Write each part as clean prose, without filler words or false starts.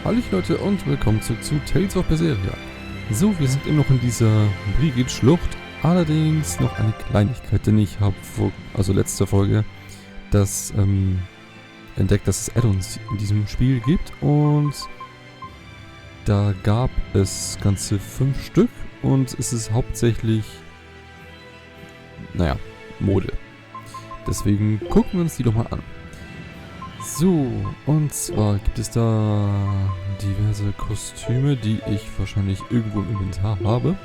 Hallo Leute und willkommen zurück zu Tales of Berseria. So, wir sind immer noch in dieser Brigid-Schlucht. Allerdings noch eine Kleinigkeit, denn ich habe letzte Folge das entdeckt, dass es Add-ons in diesem Spiel gibt. Und da gab es ganze 5 Stück und es ist hauptsächlich, Mode. Deswegen gucken wir uns die doch mal an. So, und zwar gibt es da diverse Kostüme, die ich wahrscheinlich irgendwo im Inventar habe.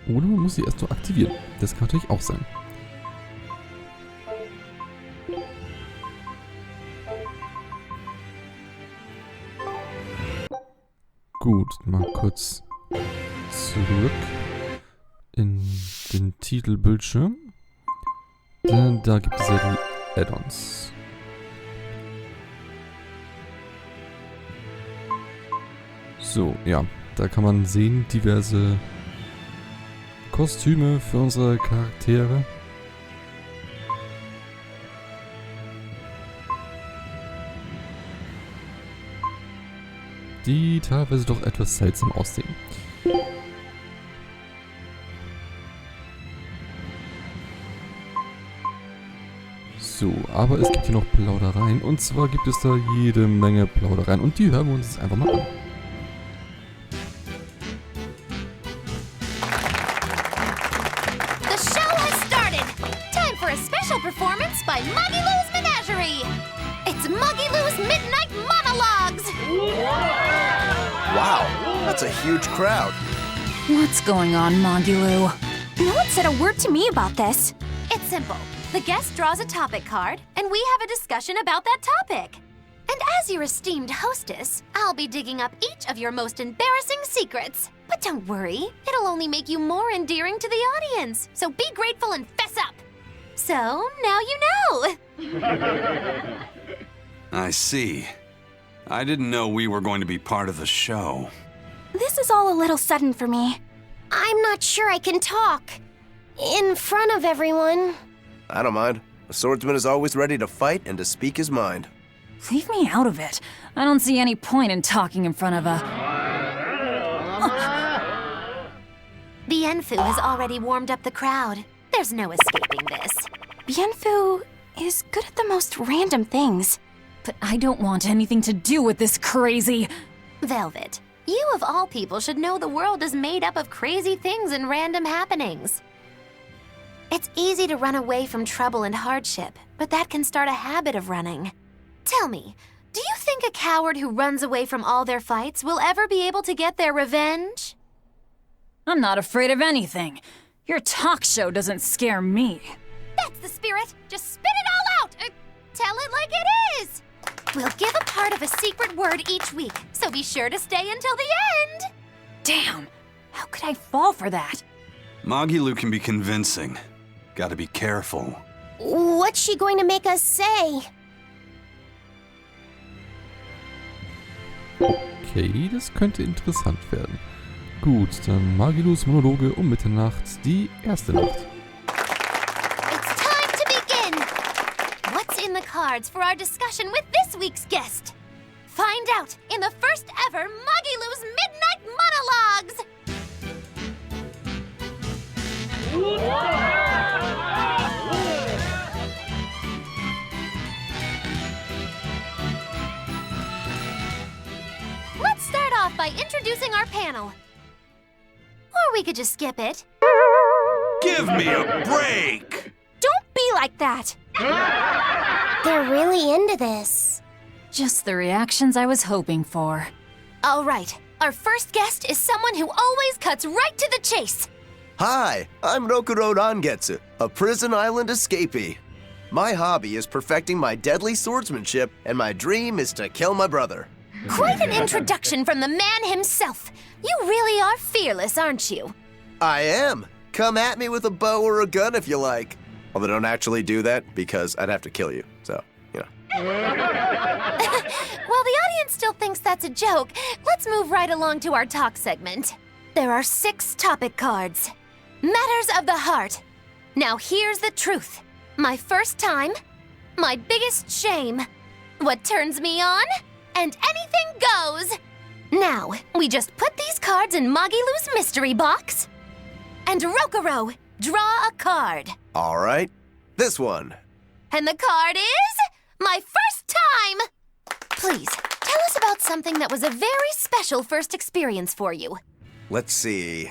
Oder man muss sie erst noch aktivieren. Das kann natürlich auch sein. Gut, mal kurz zurück in den Titelbildschirm. Denn da gibt es ja die Add-ons. So, ja, da kann man sehen, diverse Kostüme für unsere Charaktere. Die teilweise doch etwas seltsam aussehen. So, aber es gibt hier noch Plaudereien. Und zwar gibt es da jede Menge Plaudereien. Und die hören wir uns jetzt einfach mal an. The show has started! Time for a special performance by Magilous Menagerie! It's Magilous Midnight Monologues! Wow, that's a huge crowd. What's going on, Magilous? No one said a word to me about this. It's simple. The guest draws a topic card, and we have a discussion about that topic. And as your esteemed hostess, I'll be digging up each of your most embarrassing secrets. But don't worry, it'll only make you more endearing to the audience. So be grateful and fess up. So, now you know. I see. I didn't know we were going to be part of the show. This is all a little sudden for me. I'm not sure I can talk. In front of everyone. I don't mind. A swordsman is always ready to fight and to speak his mind. Leave me out of it. I don't see any point in talking in front of a... Bienfu has already warmed up the crowd. There's no escaping this. Bienfu is good at the most random things. But I don't want anything to do with this crazy... Velvet, you of all people should know the world is made up of crazy things and random happenings. It's easy to run away from trouble and hardship, but that can start a habit of running. Tell me, do you think a coward who runs away from all their fights will ever be able to get their revenge? I'm not afraid of anything. Your talk show doesn't scare me. That's the spirit! Just spit it all out! Tell it like it is! We'll give a part of a secret word each week, so be sure to stay until the end! Damn, how could I fall for that? Magilous can be convincing. Gotta be careful. What's she going to make us say? Okay, das könnte interessant werden. Gut, dann Magilous Monologe um Mitternacht, die erste Nacht. It's time to begin! What's in the cards for our discussion with this week's guest? Find out in the first ever Magilous Midnight Monologues! Let's start off by introducing our panel. Or we could just skip it. Give me a break! Don't be like that! They're really into this. Just the reactions I was hoping for. All right, our first guest is someone who always cuts right to the chase. Hi, I'm Rokuro Rangetsu, a prison island escapee. My hobby is perfecting my deadly swordsmanship, and my dream is to kill my brother. Quite an introduction from the man himself. You really are fearless, aren't you? I am. Come at me with a bow or a gun if you like. Although don't actually do that, because I'd have to kill you, so, you know. While the audience still thinks that's a joke, let's move right along to our talk segment. There are 6 topic cards. Matters of the heart. Now here's the truth. My first time, my biggest shame, what turns me on, and anything goes. Now, we just put these cards in Magilous mystery box. And Rokuro, draw a card. All right, this one. And the card is my first time. Please, tell us about something that was a very special first experience for you. Let's see.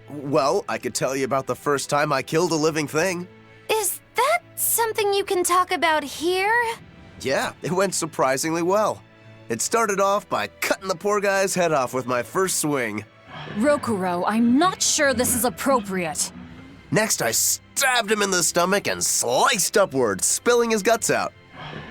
Well, I could tell you about the first time I killed a living thing. Is that something you can talk about here? Yeah, it went surprisingly well. It started off by cutting the poor guy's head off with my first swing. Rokuro, I'm not sure this is appropriate. Next, I stabbed him in the stomach and sliced upwards, spilling his guts out.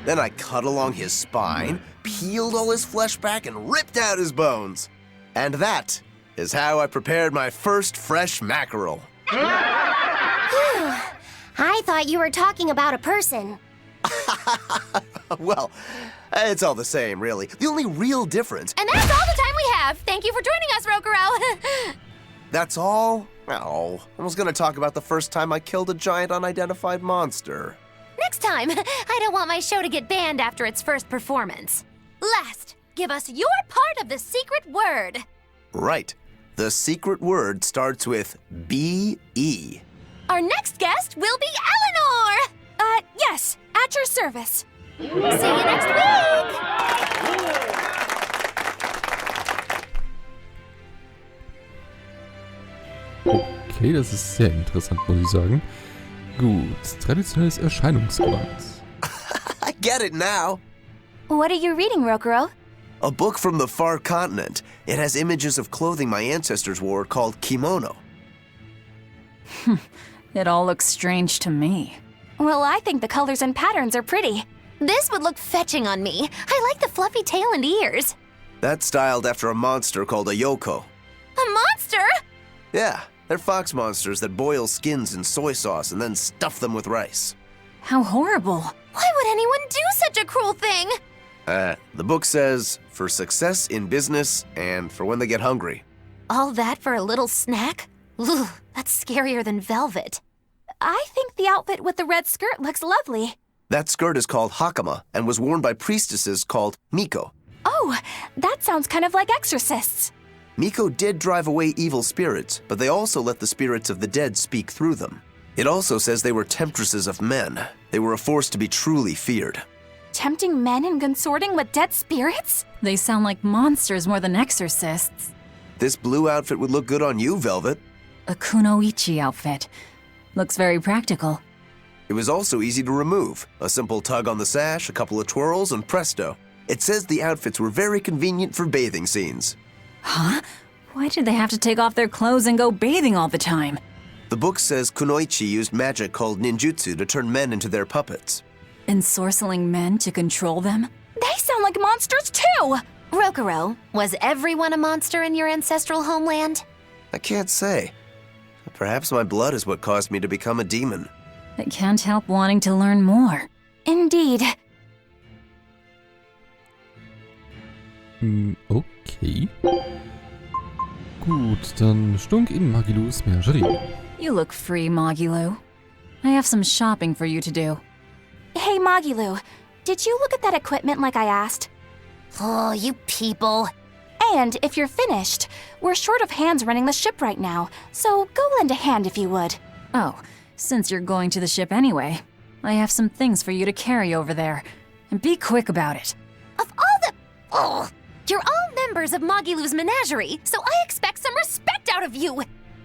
Then I cut along his spine, peeled all his flesh back, and ripped out his bones. And that is how I prepared my first fresh mackerel. I thought you were talking about a person. Well, it's all the same, really. The only real difference... And that's all the time we have. Thank you for joining us, Rokuro. That's all? Oh, I was gonna talk about the first time I killed a giant unidentified monster. Next time, I don't want my show to get banned after its first performance. Last, give us your part of the secret word. Right. The secret word starts with B-E. Our next guest will be Eleanor! Yes, at your service. See you next week! Okay, das ist sehr interessant, muss ich sagen. Gut, traditionelles Erscheinungsgewand. I get it now. What are you reading, Rokuro? A book from the far continent. It has images of clothing my ancestors wore called kimono. It all looks strange to me. Well, I think the colors and patterns are pretty. This would look fetching on me. I like the fluffy tail and ears. That's styled after a monster called a yoko. A monster? Yeah, they're fox monsters that boil skins in soy sauce and then stuff them with rice. How horrible. Why would anyone do such a cruel thing? The book says, for success in business and for when they get hungry. All that for a little snack? Ugh, that's scarier than velvet. I think the outfit with the red skirt looks lovely. That skirt is called hakama and was worn by priestesses called miko. Oh, that sounds kind of like exorcists. Miko did drive away evil spirits, but they also let the spirits of the dead speak through them. It also says they were temptresses of men. They were a force to be truly feared. Tempting men and consorting with dead spirits? They sound like monsters more than exorcists. This blue outfit would look good on you, Velvet. A kunoichi outfit. Looks very practical. It was also easy to remove. A simple tug on the sash, a couple of twirls, and presto. It says the outfits were very convenient for bathing scenes. Huh? Why did they have to take off their clothes and go bathing all the time? The book says kunoichi used magic called ninjutsu to turn men into their puppets. Ensorceling men to control them? They sound like monsters too! Rokuro, was everyone a monster in your ancestral homeland? I can't say. Perhaps my blood is what caused me to become a demon. I can't help wanting to learn more. Indeed. Okay. Gut, dann Stunk in Magilous Menagerie. You look free, Magilous. I have some shopping for you to do. Hey, Magilous, did you look at that equipment like I asked? Oh, you people. And if you're finished, we're short of hands running the ship right now, so go lend a hand if you would. Oh, since you're going to the ship anyway, I have some things for you to carry over there. And be quick about it. Of all the... Oh, you're all members of Magilous Menagerie, so I expect some respect out of you!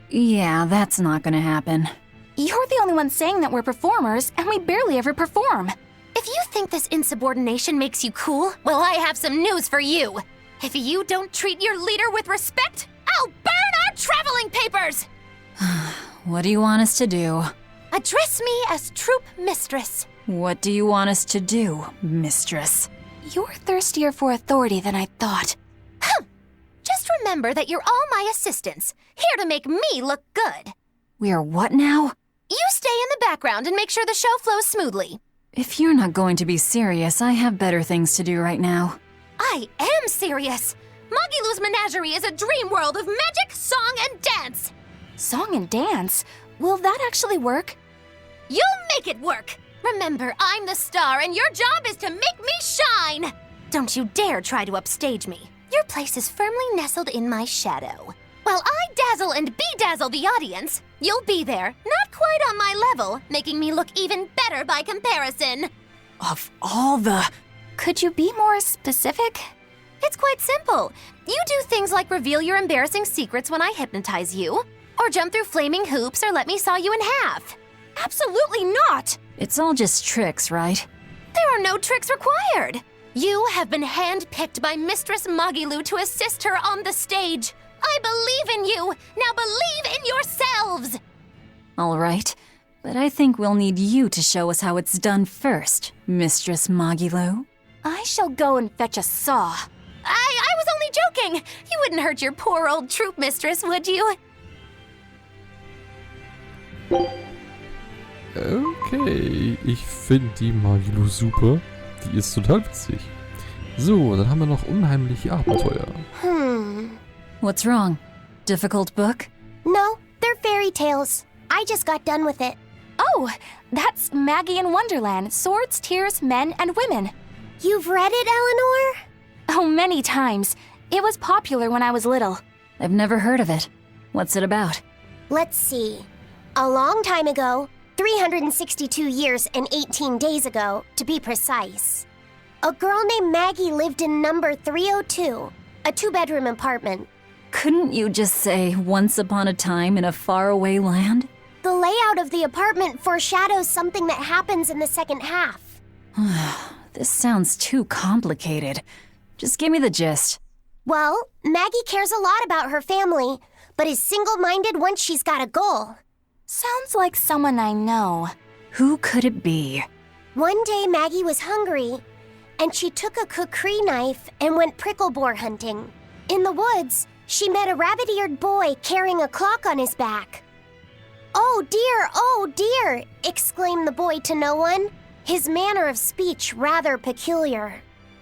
Yeah, that's not gonna happen. You're the only one saying that we're performers, and we barely ever perform. If you think this insubordination makes you cool, well, I have some news for you. If you don't treat your leader with respect, I'll burn our traveling papers! What do you want us to do? Address me as troop mistress. What do you want us to do, mistress? You're thirstier for authority than I thought. Just remember that you're all my assistants, here to make me look good. We're what now? You stay in the background and make sure the show flows smoothly. If you're not going to be serious, I have better things to do right now. I am serious. Magilous Menagerie is a dream world of magic, song, and dance. Song and dance? Will that actually work? You'll make it work! Remember, I'm the star and your job is to make me shine! Don't you dare try to upstage me. Your place is firmly nestled in my shadow. While I dazzle and bedazzle the audience, you'll be there, not quite on my level, making me look even better by comparison. Of all the... Could you be more specific? It's quite simple. You do things like reveal your embarrassing secrets when I hypnotize you, or jump through flaming hoops or let me saw you in half. Absolutely not! It's all just tricks, right? There are no tricks required. You have been handpicked by Mistress Magilous to assist her on the stage. I believe in you. Now believe in yourselves. All right, but I think we'll need you to show us how it's done first, Mistress Magilous. I shall go and fetch a saw. I was only joking. You wouldn't hurt your poor old troop mistress, would you? Okay, ich finde die Magilous super. Die ist total witzig. So, dann haben wir noch unheimliche Abenteuer. What's wrong? Difficult book? No, they're fairy tales. I just got done with it. Oh, that's Maggie in Wonderland, Swords, Tears, Men, and Women. You've read it, Eleanor? Oh, many times. It was popular when I was little. I've never heard of it. What's it about? Let's see. A long time ago, 362 years and 18 days ago, to be precise, a girl named Maggie lived in number 302, a two-bedroom apartment. Couldn't you just say, once upon a time in a faraway land? The layout of the apartment foreshadows something that happens in the second half. This sounds too complicated. Just give me the gist. Well, Maggie cares a lot about her family, but is single-minded once she's got a goal. Sounds like someone I know. Who could it be? One day Maggie was hungry, and she took a kukri knife and went prickle boar hunting. In the woods, she met a rabbit-eared boy carrying a clock on his back. Oh dear, exclaimed the boy to no one, his manner of speech rather peculiar.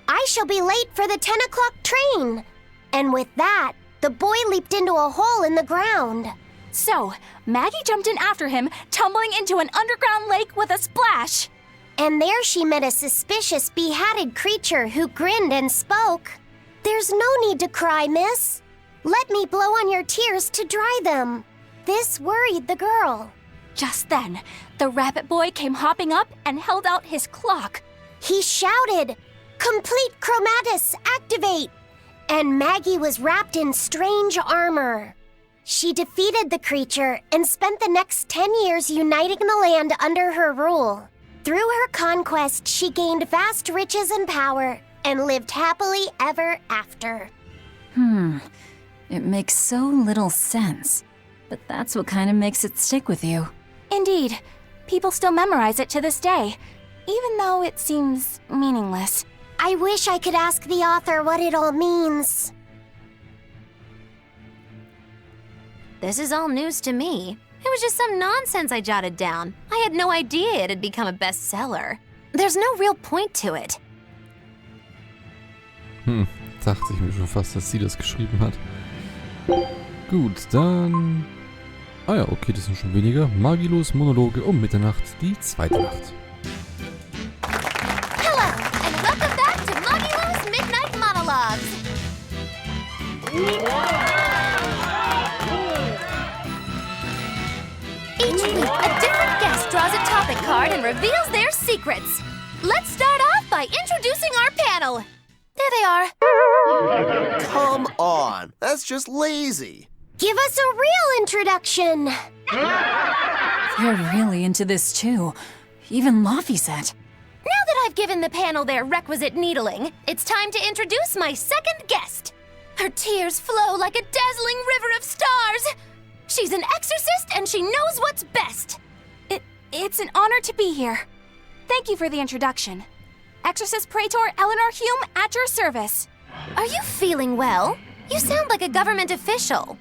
I shall be late for the 10 o'clock train. And with that, the boy leaped into a hole in the ground. So, Maggie jumped in after him, tumbling into an underground lake with a splash. And there she met a suspicious behatted creature who grinned and spoke. There's no need to cry, miss. Let me blow on your tears to dry them. This worried the girl. Just then, the rabbit boy came hopping up and held out his clock. He shouted, "Complete chromatus, activate!" And Maggie was wrapped in strange armor. She defeated the creature and spent the next 10 years uniting the land under her rule. Through her conquest, she gained vast riches and power and lived happily ever after. It makes so little sense. But that's what kind of makes it stick with you. Indeed. People still memorize it to this day, even though it seems meaningless. I wish I could ask the author what it all means. This is all news to me. It was just some nonsense I jotted down. I had no idea it had become a bestseller. There's no real point to it. Dachte ich mir schon fast, dass sie das geschrieben hat. Gut, dann... Ah ja, okay, das sind schon weniger. Magilous, Monologe um Mitternacht, die zweite Nacht. Hello, and welcome back to Magilous Midnight Monologues. Each week, a different guest draws a topic card and reveals their secrets. Let's start off by introducing our panel. There they are. Come on, that's just lazy. Give us a real introduction. They're really into this too. Even Laffy said. Now that I've given the panel their requisite needling, it's time to introduce my second guest. Her tears flow like a dazzling river of stars. She's an exorcist and she knows what's best. It's an honor to be here. Thank you for the introduction. Exorcist Praetor Eleanor Hume at your service. Are you feeling well? You sound like a government official.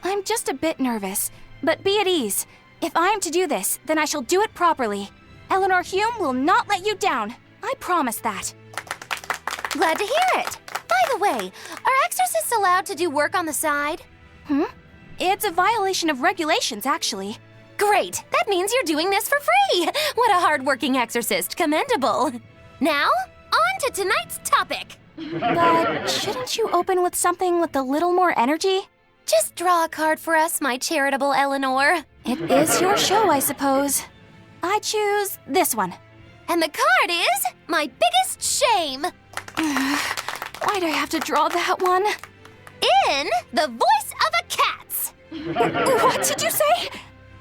I'm just a bit nervous, but be at ease. If I am to do this, then I shall do it properly. Eleanor Hume will not let you down. I promise that. Glad to hear it. By the way, are exorcists allowed to do work on the side? It's a violation of regulations, actually. Great! That means you're doing this for free! What a hard-working exorcist. Commendable. Now, on to tonight's topic. But shouldn't you open with something with a little more energy? Just draw a card for us, my charitable Eleanor. It is your show, I suppose. I choose this one. And the card is my biggest shame. Why'd I have to draw that one? In the voice of a cat's. What did you say?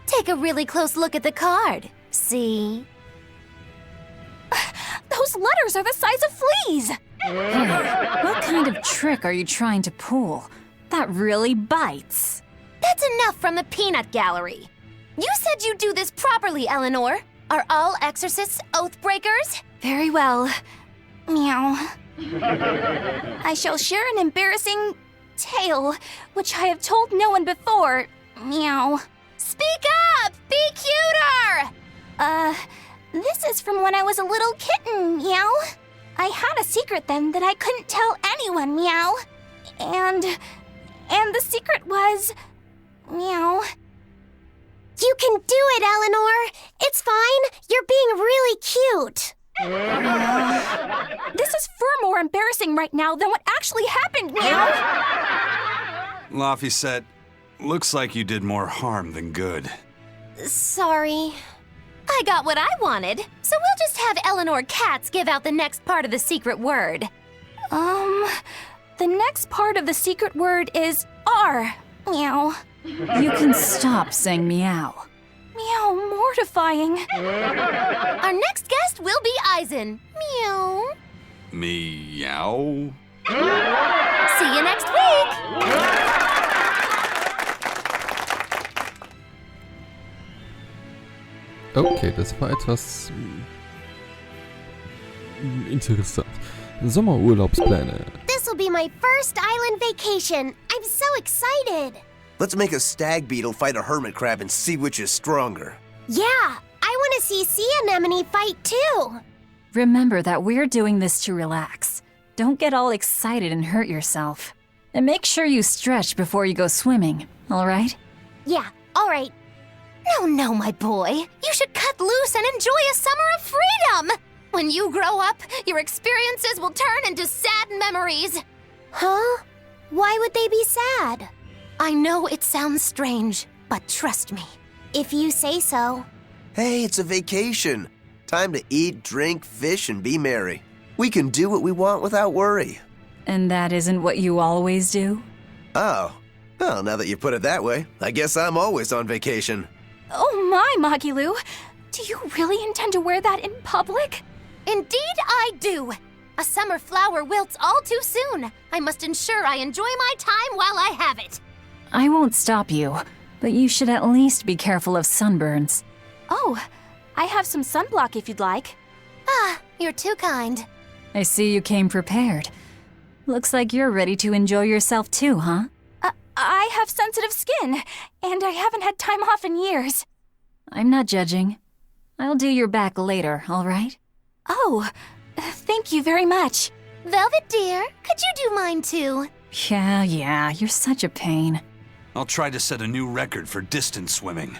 Take a really close look at the card. See? Those letters are the size of fleas. What kind of trick are you trying to pull? That really bites. That's enough from the peanut gallery. You said you'd do this properly, Eleanor. Are all exorcists oath breakers? Very well. Meow. I shall share an embarrassing tale, which I have told no one before. Meow. Speak up! Be cuter! This is from when I was a little kitten, meow. I had a secret then that I couldn't tell anyone, meow. And the secret was, meow. You can do it, Eleanor. It's fine. You're being really cute. This is far more embarrassing right now than what actually happened, meow. Laphicet, looks like you did more harm than good. Sorry. I got what I wanted, so we'll just have Eleanor Katz give out the next part of the secret word. The next part of the secret word is R, meow. You can stop saying meow. Meow, mortifying. Our next guest will be Eisen. Meow. Meow? See you next week! Okay, das war etwas interessant. Sommerurlaubspläne. This'll be my first island vacation. I'm so excited. Let's make a stag beetle fight a hermit crab and see which is stronger. Yeah, I want to see sea anemone fight too. Remember that we're doing this to relax. Don't get all excited and hurt yourself. And make sure you stretch before you go swimming, all right? Yeah, all right. No, my boy. You should cut loose and enjoy a summer of freedom! When you grow up, your experiences will turn into sad memories. Huh? Why would they be sad? I know it sounds strange, but trust me. If you say so. Hey, it's a vacation. Time to eat, drink, fish, and be merry. We can do what we want without worry. And that isn't what you always do? Oh. Well, now that you put it that way, I guess I'm always on vacation. Oh my, Magilous. Do you really intend to wear that in public? Indeed I do. A summer flower wilts all too soon. I must ensure I enjoy my time while I have it. I won't stop you, but you should at least be careful of sunburns. Oh, I have some sunblock if you'd like. Ah, you're too kind. I see you came prepared. Looks like you're ready to enjoy yourself too, huh? I have sensitive skin, and I haven't had time off in years. I'm not judging. I'll do your back later, all right? Oh, thank you very much. Velvet dear, could you do mine too? Yeah, you're such a pain. I'll try to set a new record for distance swimming.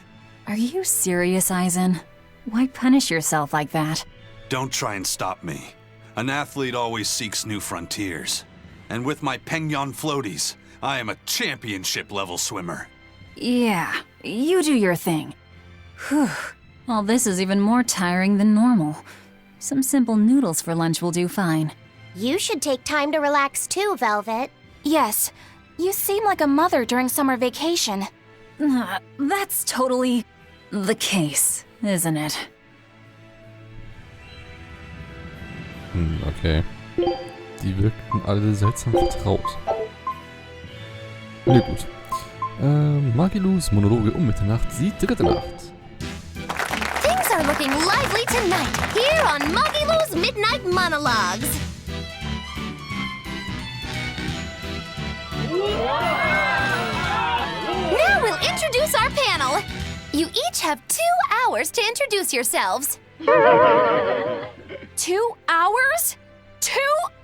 Are you serious, Eisen? Why punish yourself like that? Don't try and stop me. An athlete always seeks new frontiers. And with my Pengyon floaties, I am a championship-level swimmer. Yeah, you do your thing. Whew. Well, this is even more tiring than normal. Some simple noodles for lunch will do fine. You should take time to relax too, Velvet. Yes, you seem like a mother during summer vacation. That's totally the case, isn't it? Okay. Die wirkten alle seltsam vertraut. Na gut. Magilous Monologe Mitternacht, die dritte Nacht. Things are looking lively tonight, here on Magilous Midnight Monologues. Now we'll introduce our panel. You each have 2 hours to introduce yourselves. 2 hours? 2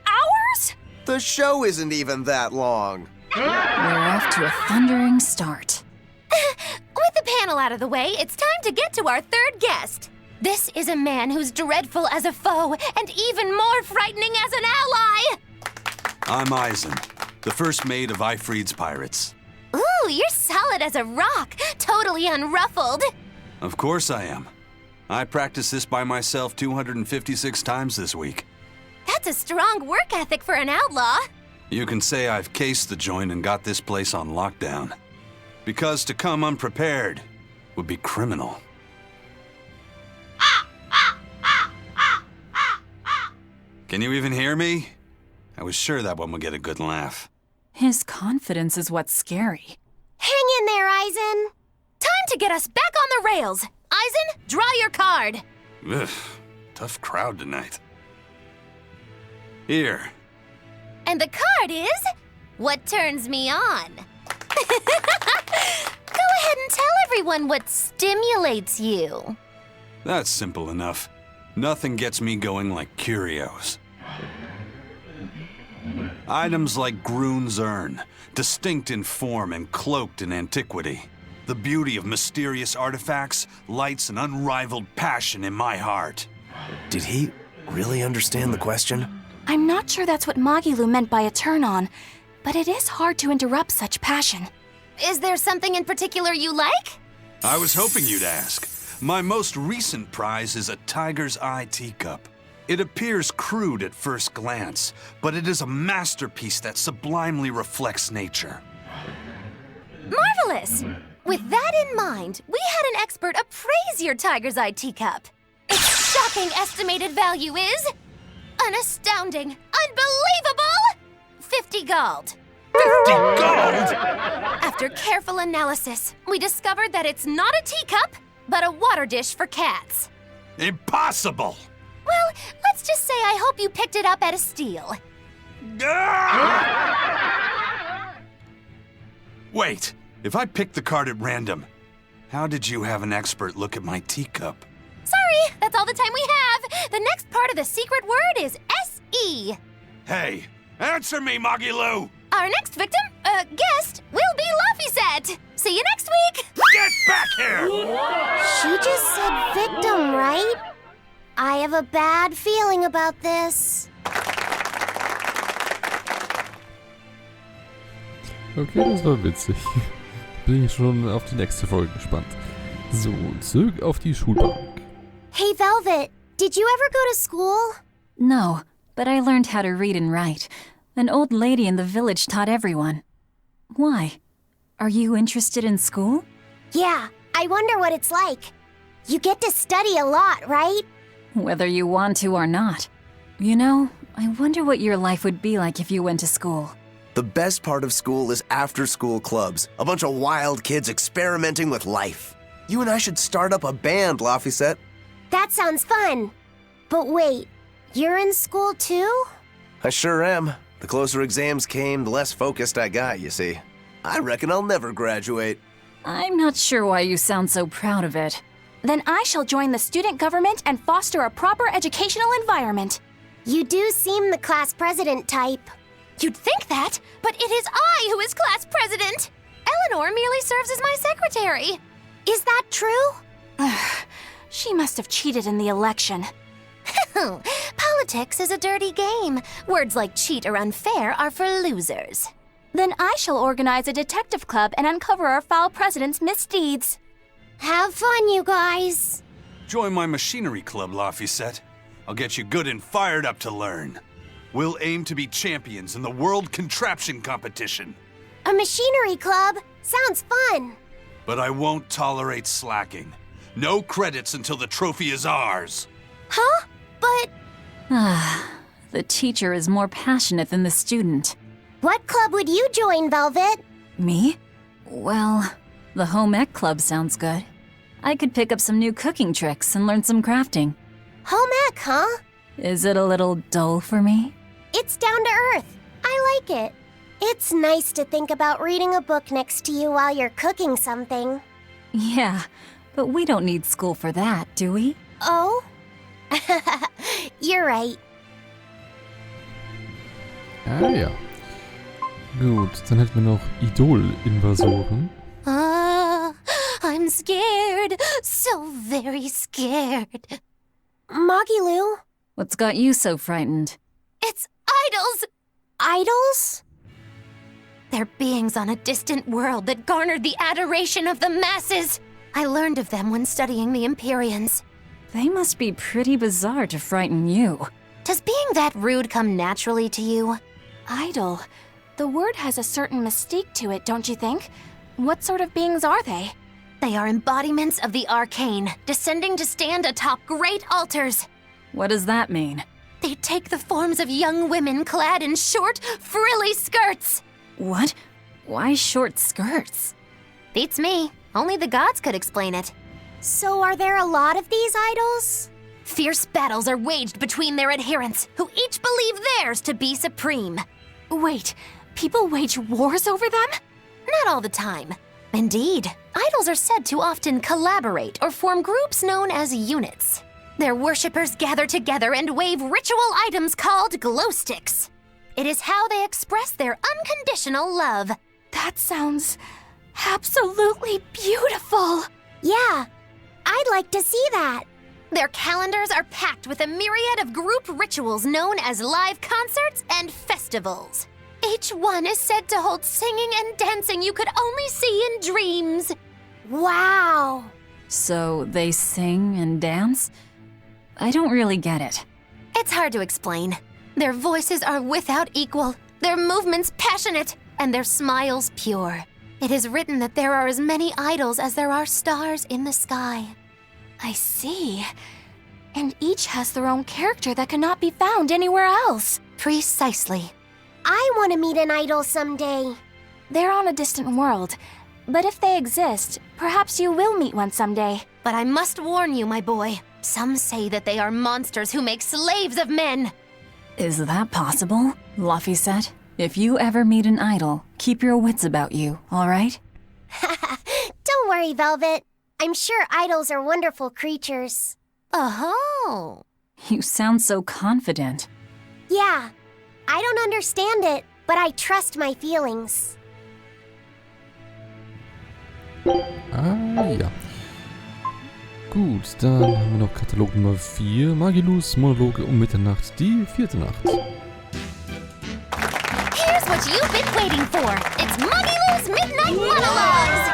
hours? The show isn't even that long. We're off to a thundering start. With the panel out of the way, it's time to get to our third guest. This is a man who's dreadful as a foe and even more frightening as an ally. I'm Eisen, the first mate of Ifried's pirates. Ooh, you're solid as a rock, totally unruffled. Of course I am. I practiced this by myself 256 times this week. That's a strong work ethic for an outlaw. You can say I've cased the joint and got this place on lockdown. Because to come unprepared would be criminal. Can you even hear me? I was sure that one would get a good laugh. His confidence is what's scary. Hang in there, Eisen. Time to get us back on the rails. Eisen, draw your card. Ugh, tough crowd tonight. Here. And the card is what turns me on. Go ahead and tell everyone what stimulates you. That's simple enough. Nothing gets me going like curios. Items like Groon's urn, distinct in form and cloaked in antiquity. The beauty of mysterious artifacts lights an unrivaled passion in my heart. Did he really understand the question? I'm not sure that's what Magilous meant by a turn-on, but it is hard to interrupt such passion. Is there something in particular you like? I was hoping you'd ask. My most recent prize is a tiger's eye teacup. It appears crude at first glance, but it is a masterpiece that sublimely reflects nature. Marvelous! With that in mind, we had an expert appraise your tiger's eye teacup. Its shocking estimated value is an astounding, unbelievable 50 gold. 50 gold? After careful analysis, we discovered that it's not a teacup, but a water dish for cats. Impossible! Well, let's just say I hope you picked it up at a steal. Wait, if I picked the card at random, how did you have an expert look at my teacup? Sorry, that's all the time we have. The next part of the secret word is S-E. Hey, answer me, Magilous! Our next guest, will be Laphicet. See you next week. Get back here! She just said victim, right? I have a bad feeling about this. Okay, das war witzig. Bin ich schon auf die nächste Folge gespannt. So, zurück auf die Schulbank. Hey, Velvet, did you ever go to school? No, but I learned how to read and write. An old lady in the village taught everyone. Why? Are you interested in school? Yeah, I wonder what it's like. You get to study a lot, right? Whether you want to or not. You know, I wonder what your life would be like if you went to school. The best part of school is after-school clubs. A bunch of wild kids experimenting with life. You and I should start up a band, Laphicet. That sounds fun. But wait, you're in school too? I sure am. The closer exams came, the less focused I got, you see. I reckon I'll never graduate. I'm not sure why you sound so proud of it. Then I shall join the student government and foster a proper educational environment. You do seem the class president type. You'd think that, but it is I who is class president. Eleanor merely serves as my secretary. Is that true? She must have cheated in the election. Politics is a dirty game. Words like cheat or unfair are for losers. Then I shall organize a detective club and uncover our foul president's misdeeds. Have fun, you guys. Join my machinery club, Laphicet. I'll get you good and fired up to learn. We'll aim to be champions in the World Contraption Competition. A machinery club? Sounds fun. But I won't tolerate slacking. No credits until the trophy is ours. Huh? But The teacher is more passionate than the student. what club would you join, Velvet? Me? Well, the home ec club sounds good. I could pick up some new cooking tricks and learn some crafting. Home ec, huh? Is it a little dull for me? It's down to earth. I like it. It's nice to think about reading a book next to you while you're cooking something. Yeah, but we don't need school for that, do we? Oh? You're right. Ah ja. Gut, dann hätten wir noch Idol-Invasoren. I'm scared. So very scared. Magilous? What's got you so frightened? It's idols! Idols? They're beings on a distant world that garnered the adoration of the masses. I learned of them when studying the Empyreans. They must be pretty bizarre to frighten you. Does being that rude come naturally to you? Idol. The word has a certain mystique to it, don't you think? What sort of beings are they? They are embodiments of the arcane, descending to stand atop great altars. What does that mean? They take the forms of young women clad in short, frilly skirts. What? Why short skirts? Beats me. Only the gods could explain it. So are there a lot of these idols? Fierce battles are waged between their adherents, who each believe theirs to be supreme. Wait, people wage wars over them? Not all the time. Indeed, idols are said to often collaborate or form groups known as units. Their worshippers gather together and wave ritual items called glow sticks. It is how they express their unconditional love. That sounds absolutely beautiful. Yeah, I'd like to see that. Their calendars are packed with a myriad of group rituals known as live concerts and festivals. Each one is said to hold singing and dancing you could only see in dreams. Wow. So they sing and dance? I don't really get it. It's hard to explain. Their voices are without equal, their movements passionate, and their smiles pure. It is written that there are as many idols as there are stars in the sky. I see. And each has their own character that cannot be found anywhere else. Precisely. I want to meet an idol someday. They're on a distant world, but if they exist, perhaps you will meet one someday. But I must warn you, my boy. Some say that they are monsters who make slaves of men. Is that possible? Laphicet, if you ever meet an idol, keep your wits about you, all right? Don't worry, Velvet. I'm sure idols are wonderful creatures. Oh. You sound so confident. Yeah, I don't understand it, but I trust my feelings. Ja. Gut, dann haben wir noch Katalog Nummer 4, Magilous, Monologe um Mitternacht, die 4. Nacht. Here's what you've been waiting for. It's Magilous Midnight Monologues!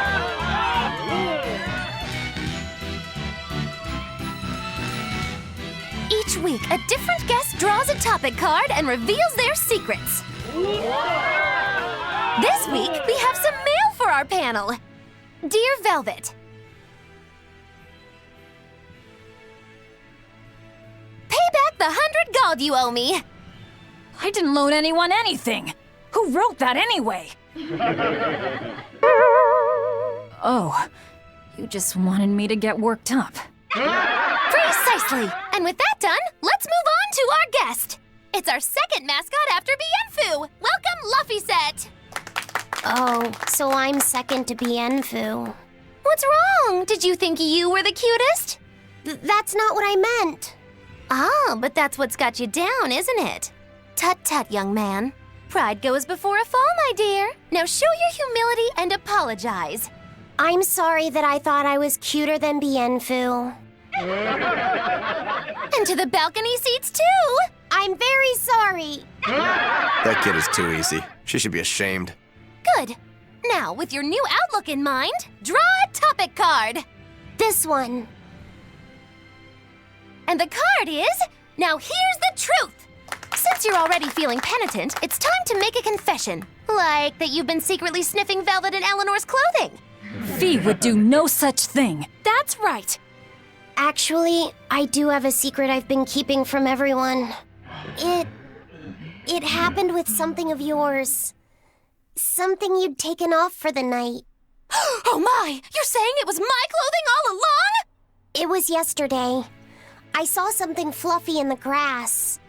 Each week, a different guest draws a topic card and reveals their secrets. This week, we have some mail for our panel. Dear Velvet, pay back the 100 gold you owe me. I didn't loan anyone anything. Who wrote that anyway? Oh, you just wanted me to get worked up. Precisely. And with that done, let's move on to our guest. It's our second mascot after Bienfu. Welcome, Laphicet. Oh, so I'm second to Bienfu. What's wrong? Did you think you were the cutest? That's not what I meant. Ah, but that's what's got you down, isn't it? Tut-tut, young man. Pride goes before a fall, my dear. Now show your humility and apologize. I'm sorry that I thought I was cuter than Bienfu. And to the balcony seats, too. I'm very sorry. That kid is too easy. She should be ashamed. Good. Now, with your new outlook in mind, draw a topic card. This one. And the card is, now here's the truth. Since you're already feeling penitent, it's time to make a confession. Like that you've been secretly sniffing Velvet and Eleanor's clothing. Fee would do no such thing. That's right. Actually, I do have a secret I've been keeping from everyone. It happened with something of yours. Something you'd taken off for the night. Oh my! You're saying it was my clothing all along? It was yesterday. I saw something fluffy in the grass.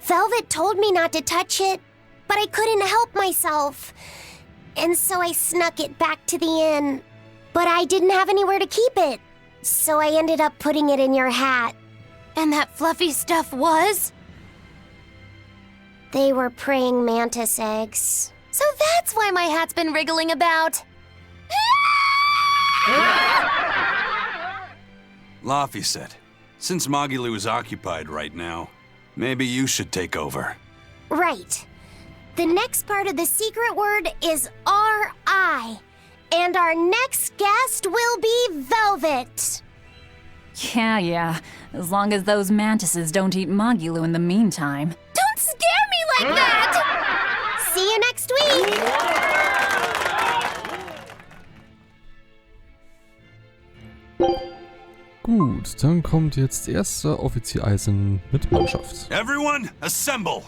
Velvet told me not to touch it, but I couldn't help myself. And so I snuck it back to the inn. But I didn't have anywhere to keep it. So I ended up putting it in your hat. And that fluffy stuff was? They were praying mantis eggs. So that's why my hat's been wriggling about. Laphicet, since Magilous is occupied right now, maybe you should take over. Right. The next part of the secret word is R-I. And our next guest will be Velvet. Yeah. As long as those mantises don't eat Magilous in the meantime. Don't scare me like that! See you next week! Gut, dann kommt jetzt erster Offizier Eisen mit Mannschaft. Everyone, assemble!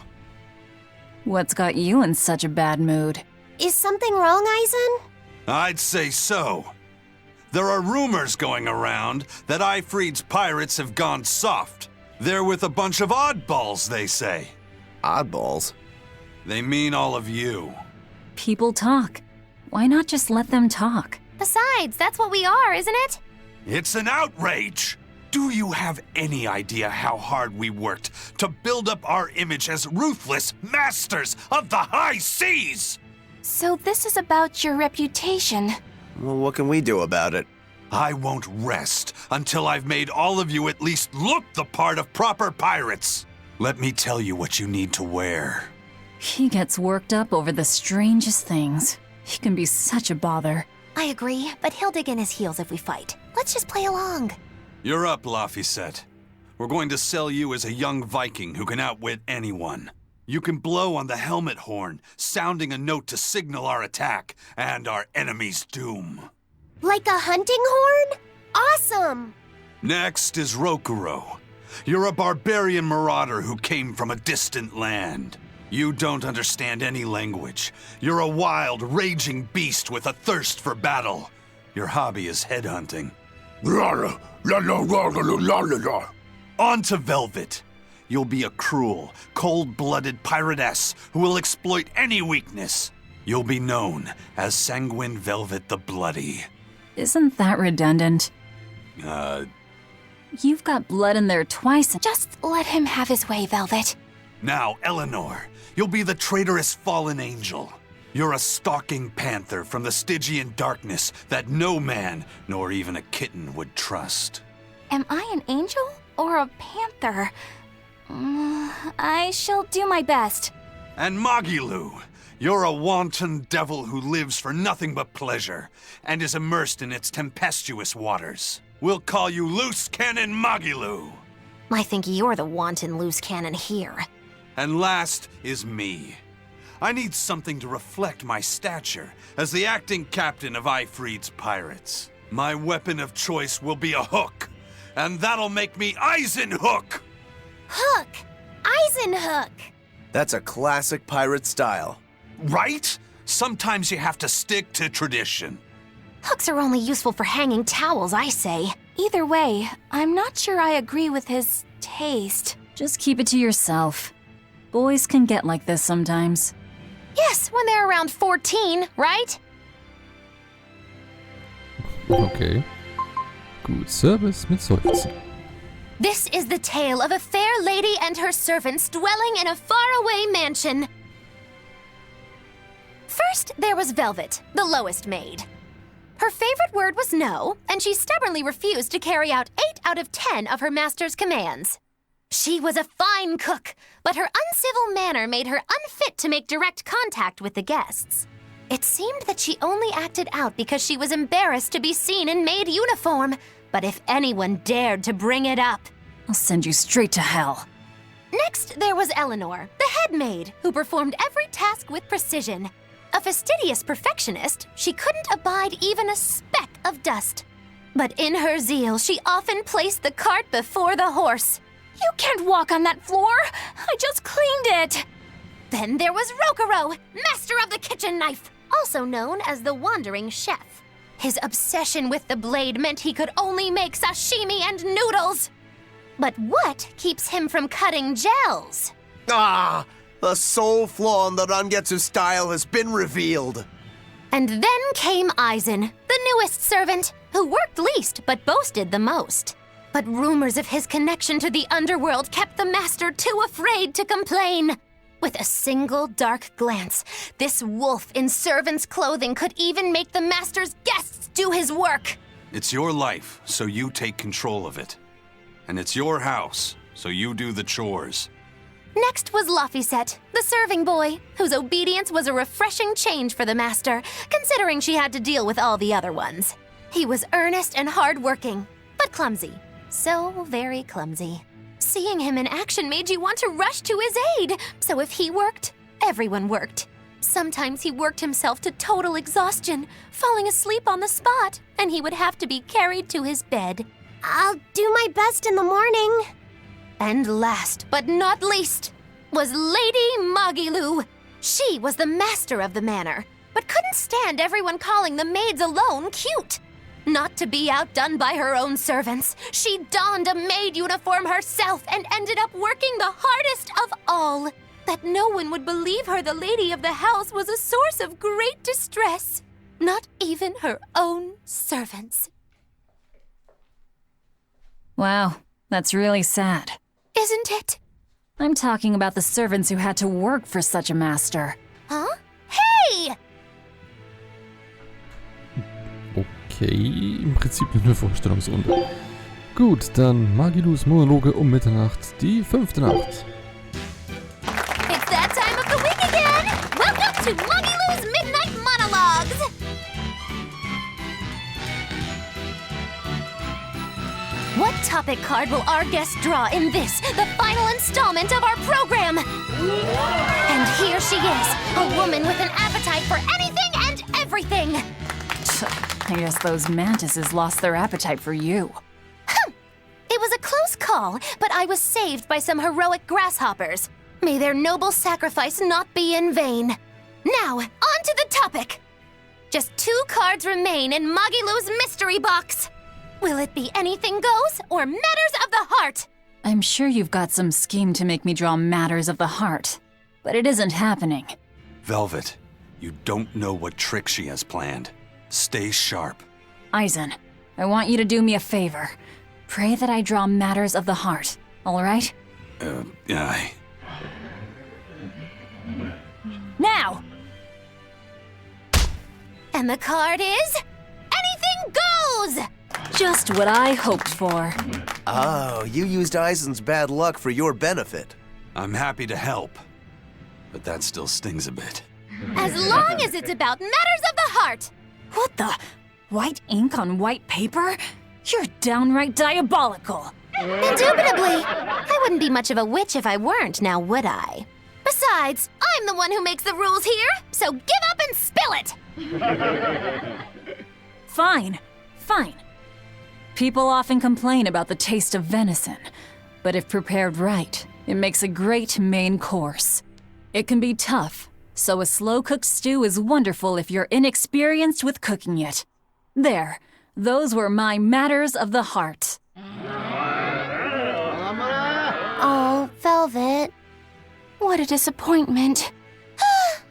What's got you in such a bad mood? Is something wrong, Eisen? I'd say so. There are rumors going around that Ifreed's pirates have gone soft. They're with a bunch of oddballs, they say. Oddballs? They mean all of you. People talk. Why not just let them talk? Besides, that's what we are, isn't it? It's an outrage! Do you have any idea how hard we worked to build up our image as ruthless masters of the high seas? So this is about your reputation. Well, what can we do about it? I won't rest until I've made all of you at least look the part of proper pirates. Let me tell you what you need to wear. He gets worked up over the strangest things. He can be such a bother. I agree, but he'll dig in his heels if we fight. Let's just play along. You're up, Laphicet. We're going to sell you as a young Viking who can outwit anyone. You can blow on the helmet horn, sounding a note to signal our attack and our enemy's doom. Like a hunting horn? Awesome! Next is Rokuro. You're a barbarian marauder who came from a distant land. You don't understand any language. You're a wild, raging beast with a thirst for battle. Your hobby is headhunting. On to Velvet. You'll be a cruel, cold-blooded piratess who will exploit any weakness. You'll be known as Sanguine Velvet the Bloody. Isn't that redundant? You've got blood in there twice. Just let him have his way, Velvet. Now, Eleanor, you'll be the traitorous fallen angel. You're a stalking panther from the Stygian darkness that no man, nor even a kitten, would trust. Am I an angel or a panther? I shall do my best. And Magilous, you're a wanton devil who lives for nothing but pleasure and is immersed in its tempestuous waters. We'll call you Loose Cannon Magilous. I think you're the wanton loose cannon here. And last is me. I need something to reflect my stature as the acting captain of Ifreed's pirates. My weapon of choice will be a hook, and that'll make me Eisenhook! Hook! Eisenhook! That's a classic pirate style. Right? Sometimes you have to stick to tradition. Hooks are only useful for hanging towels, I say. Either way, I'm not sure I agree with his taste. Just keep it to yourself. Boys can get like this sometimes. Yes, when they're around 14, right? Okay. Gut, Service mit Seufzen. This is the tale of a fair lady and her servants dwelling in a faraway mansion. First, there was Velvet, the lowest maid. Her favorite word was no, and she stubbornly refused to carry out 8 out of 10 of her master's commands. She was a fine cook, but her uncivil manner made her unfit to make direct contact with the guests. It seemed that she only acted out because she was embarrassed to be seen in maid uniform, but if anyone dared to bring it up... I'll send you straight to hell. Next, there was Eleanor, the head maid, who performed every task with precision. A fastidious perfectionist, she couldn't abide even a speck of dust. But in her zeal, she often placed the cart before the horse. You can't walk on that floor! I just cleaned it! Then there was Rokuro, master of the kitchen knife, also known as the Wandering Chef. His obsession with the blade meant he could only make sashimi and noodles. But what keeps him from cutting gels? Ah! The sole flaw in the Rangetsu style has been revealed. And then came Eisen, the newest servant, who worked least but boasted the most. But rumors of his connection to the underworld kept the master too afraid to complain. With a single dark glance, this wolf in servant's clothing could even make the master's guests do his work. It's your life, so you take control of it. And it's your house, so you do the chores. Next was Laphicet, the serving boy, whose obedience was a refreshing change for the master, considering she had to deal with all the other ones. He was earnest and hardworking, but clumsy. So very clumsy. Seeing him in action made you want to rush to his aid, so if he worked, everyone worked. Sometimes he worked himself to total exhaustion, falling asleep on the spot, and he would have to be carried to his bed. I'll do my best in the morning. And last but not least was Lady Magilous. She was the master of the manor, but couldn't stand everyone calling the maids alone cute. Not to be outdone by her own servants, she donned a maid uniform herself and ended up working the hardest of all. That no one would believe her the lady of the house was a source of great distress. Not even her own servants. Wow, that's really sad. Isn't it? I'm talking about the servants who had to work for such a master. Huh? Hey! Okay, im Prinzip nur eine Vorstellungsrunde. Gut, dann Magilous Monologe um Mitternacht, die 5. Nacht. It's that time of the week again! Welcome to Magilous Midnight Monologues! What topic card will our guest draw in this, the final installment of our program? And here she is, a woman with an appetite for anything and everything! I guess those mantises lost their appetite for you. It was a close call, but I was saved by some heroic grasshoppers. May their noble sacrifice not be in vain. Now, on to the topic! Just 2 cards remain in Magilous' mystery box. Will it be anything goes or matters of the heart? I'm sure you've got some scheme to make me draw matters of the heart, but it isn't happening. Velvet, you don't know what trick she has planned. Stay sharp. Eisen, I want you to do me a favor. Pray that I draw matters of the heart, all right? Aye. Now! And the card is... anything goes! Just what I hoped for. Oh, you used Eisen's bad luck for your benefit. I'm happy to help, but that still stings a bit. As long as it's about matters of the heart! What the? White ink on white paper? You're downright diabolical. Indubitably. I wouldn't be much of a witch if I weren't, now would I? Besides, I'm the one who makes the rules here, so give up and spill it! Fine, fine. People often complain about the taste of venison, but if prepared right, it makes a great main course. It can be tough, so a slow-cooked stew is wonderful if you're inexperienced with cooking it. There, those were my matters of the heart. Oh, Velvet. What a disappointment.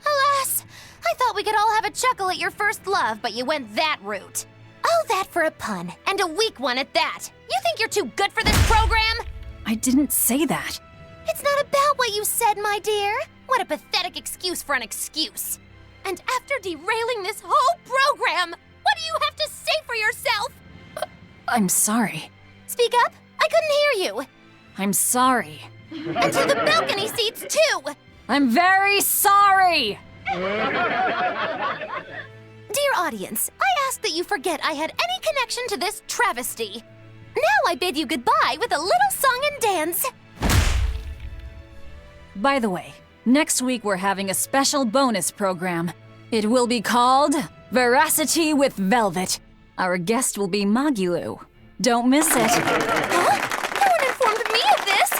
Alas, I thought we could all have a chuckle at your first love, but you went that route. All that for a pun, and a weak one at that. You think you're too good for this program? I didn't say that. It's not about what you said, my dear. What a pathetic excuse for an excuse. And after derailing this whole program, what do you have to say for yourself? I'm sorry. Speak up. I couldn't hear you. I'm sorry. And to the balcony seats, too. I'm very sorry! Dear audience, I ask that you forget I had any connection to this travesty. Now I bid you goodbye with a little song and dance. By the way, next week we're having a special bonus program. It will be called Veracity with Velvet. Our guest will be Magilous. Don't miss it. Huh? No one informed me of this.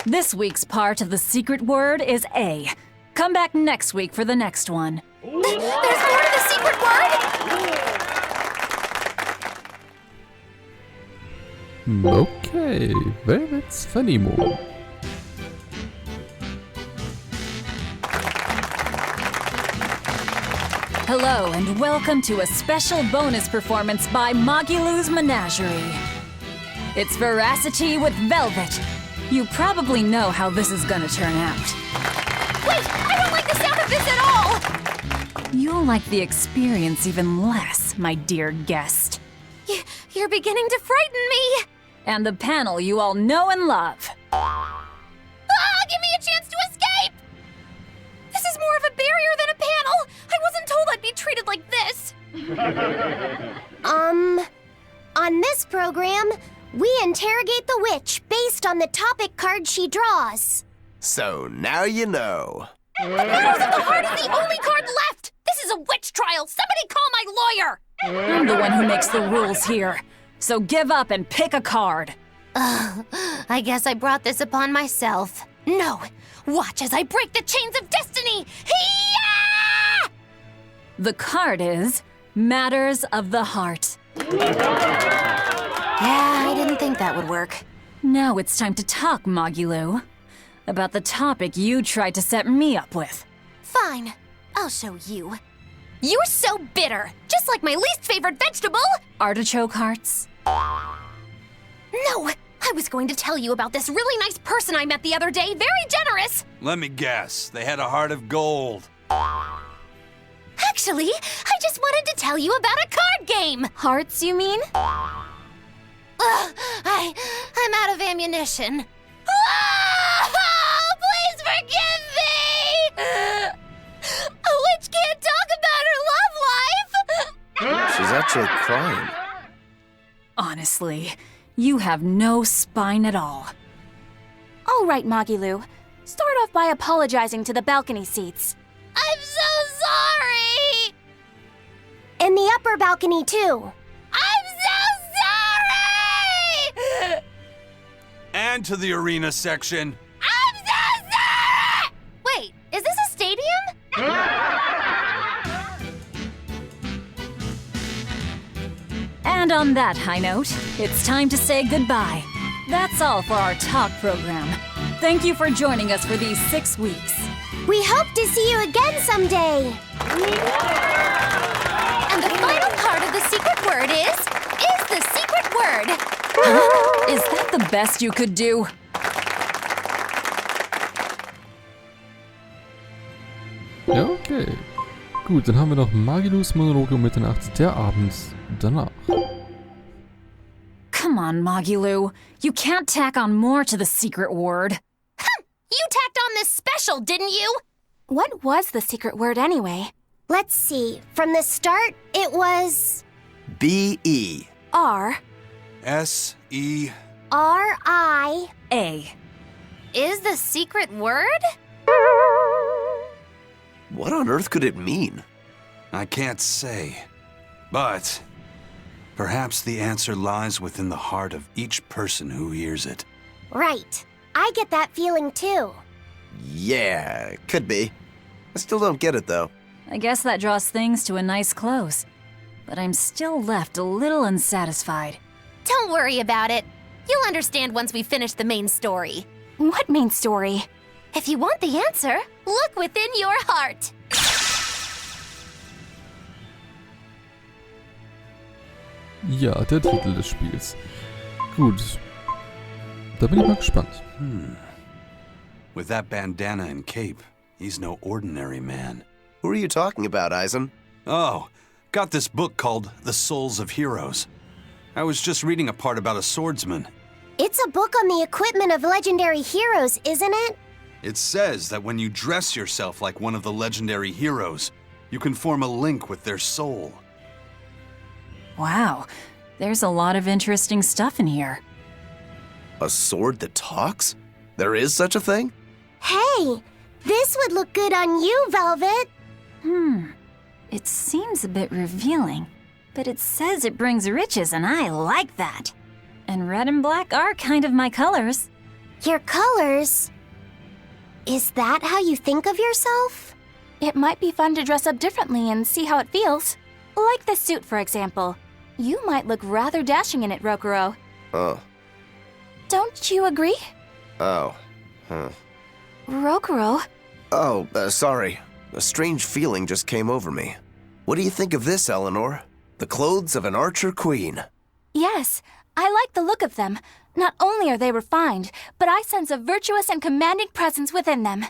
This week's part of the secret word is A. Come back next week for the next one. There's more to the secret word? Okay, Velvets Leben. Hello and welcome to a special bonus performance by Magilous' Menagerie. It's Veracity with Velvet. You probably know how this is gonna turn out. Wait, I don't like the sound of this at all! You'll like the experience even less, my dear guest. You're beginning to frighten me! And the panel you all know and love. Ah! Give me a chance to escape! This is more of a barrier than a panel! I wasn't told I'd be treated like this! On this program, we interrogate the witch based on the topic card she draws. So now you know. The News of the Heart is the only card left! This is a witch trial! Somebody call my lawyer! I'm the one who makes the rules here. So give up and pick a card. I guess I brought this upon myself. No! Watch as I break the chains of destiny! Hee-yah! The card is Matters of the Heart. Yeah, I didn't think that would work. Now it's time to talk, Magilous. About the topic you tried to set me up with. Fine, I'll show you. You're so bitter, just like my least favorite vegetable! Artichoke hearts? No, I was going to tell you about this really nice person I met the other day, very generous! Let me guess, they had a heart of gold. Actually, I just wanted to tell you about a card game! Hearts, you mean? I'm out of ammunition. Oh, please forgive me! A witch can't talk about her love life! She's actually crying. Honestly, you have no spine at all. All right, Magilous. Start off by apologizing to the balcony seats. I'm so sorry! And the upper balcony, too. I'm so sorry! And to the arena section. I'm so sorry! Wait, is this a stadium? And on that high note, it's time to say goodbye. That's all for our talk program. Thank you for joining us for these 6 weeks. We hope to see you again someday. And the final part of the secret word is the secret word. Is that the best you could do? Ja, okay. Gut, dann haben wir noch Magilous Monologe um Mitternacht, der Abend danach. Come on, Magilous. You can't tack on more to the secret word. You tacked on this special, didn't you? What was the secret word anyway? Let's see. From the start, it was B-E. R. S-E. R-I. A. Is the secret word? What on earth could it mean? I can't say. But perhaps the answer lies within the heart of each person who hears it. Right. I get that feeling, too. Yeah, could be. I still don't get it, though. I guess that draws things to a nice close. But I'm still left a little unsatisfied. Don't worry about it. You'll understand once we finish the main story. What main story? If you want the answer, look within your heart. Ja, der Titel des Spiels. Gut. Da bin ich mal gespannt. With that bandana and cape, he's no ordinary man. Who are you talking about, Eisen? Oh, got this book called The Souls of Heroes. I was just reading a part about a swordsman. It's a book on the equipment of legendary heroes, isn't it? It says that when you dress yourself like one of the legendary heroes, you can form a link with their soul. Wow, there's a lot of interesting stuff in here. A sword that talks? There is such a thing? Hey, this would look good on you, Velvet. It seems a bit revealing, but it says it brings riches, and I like that. And red and black are kind of my colors. Your colors? Is that how you think of yourself? It might be fun to dress up differently and see how it feels. Like this suit, for example. You might look rather dashing in it, Rokuro. Oh. Don't you agree? Oh. Huh. Rokuro? Oh, sorry. A strange feeling just came over me. What do you think of this, Eleanor? The clothes of an archer queen. Yes, I like the look of them. Not only are they refined, but I sense a virtuous and commanding presence within them.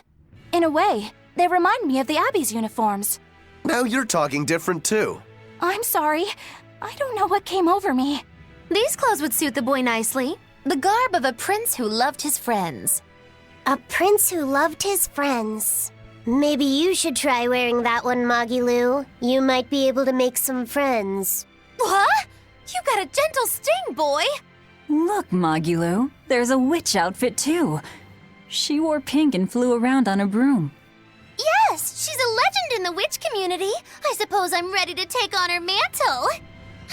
In a way, they remind me of the Abbey's uniforms. Now you're talking different, too. I'm sorry. I don't know what came over me. These clothes would suit the boy nicely. The garb of a prince who loved his friends. A prince who loved his friends. Maybe you should try wearing that one, Magilous. You might be able to make some friends. What? You got a gentle sting, boy! Look, Magilous, there's a witch outfit too. She wore pink and flew around on a broom. Yes, she's a legend in the witch community. I suppose I'm ready to take on her mantle.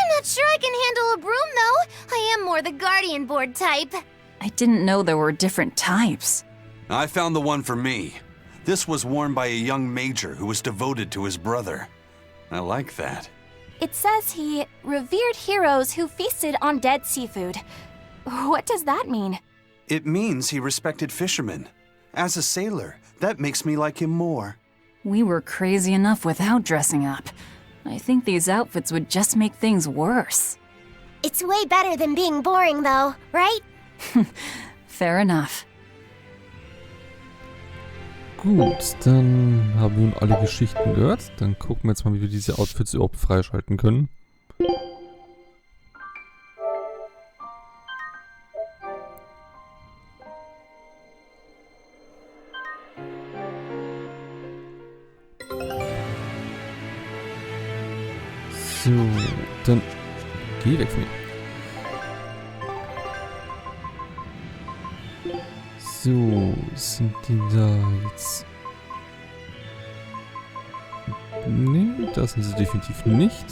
I'm not sure I can handle a broom, though. I am more the guardian board type. I didn't know there were different types. I found the one for me. This was worn by a young major who was devoted to his brother. I like that. It says he revered heroes who feasted on dead seafood. What does that mean? It means he respected fishermen. As a sailor, that makes me like him more. We were crazy enough without dressing up. I think these outfits would just make things worse. It's way better than being boring, though, right? Fair enough. Gut, dann haben wir nun alle Geschichten gehört. Dann gucken wir jetzt mal, wie wir diese Outfits überhaupt freischalten können. So, dann geh weg von mir. So, sind die da jetzt... Nee, das sind sie definitiv nicht.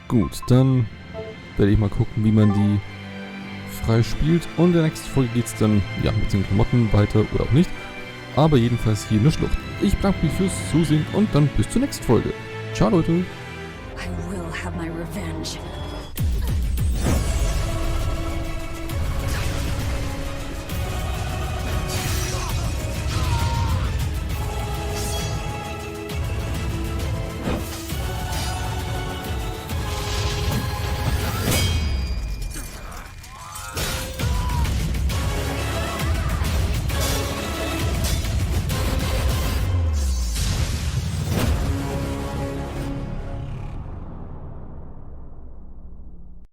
Gut, dann werde ich mal gucken, wie man die frei spielt. Und in der nächsten Folge geht es dann, ja, mit den Klamotten weiter oder auch nicht. Aber jedenfalls hier in der Schlucht. Ich bedanke mich fürs Zusehen und dann bis zur nächsten Folge. Ciao, Leute. I will have my revenge.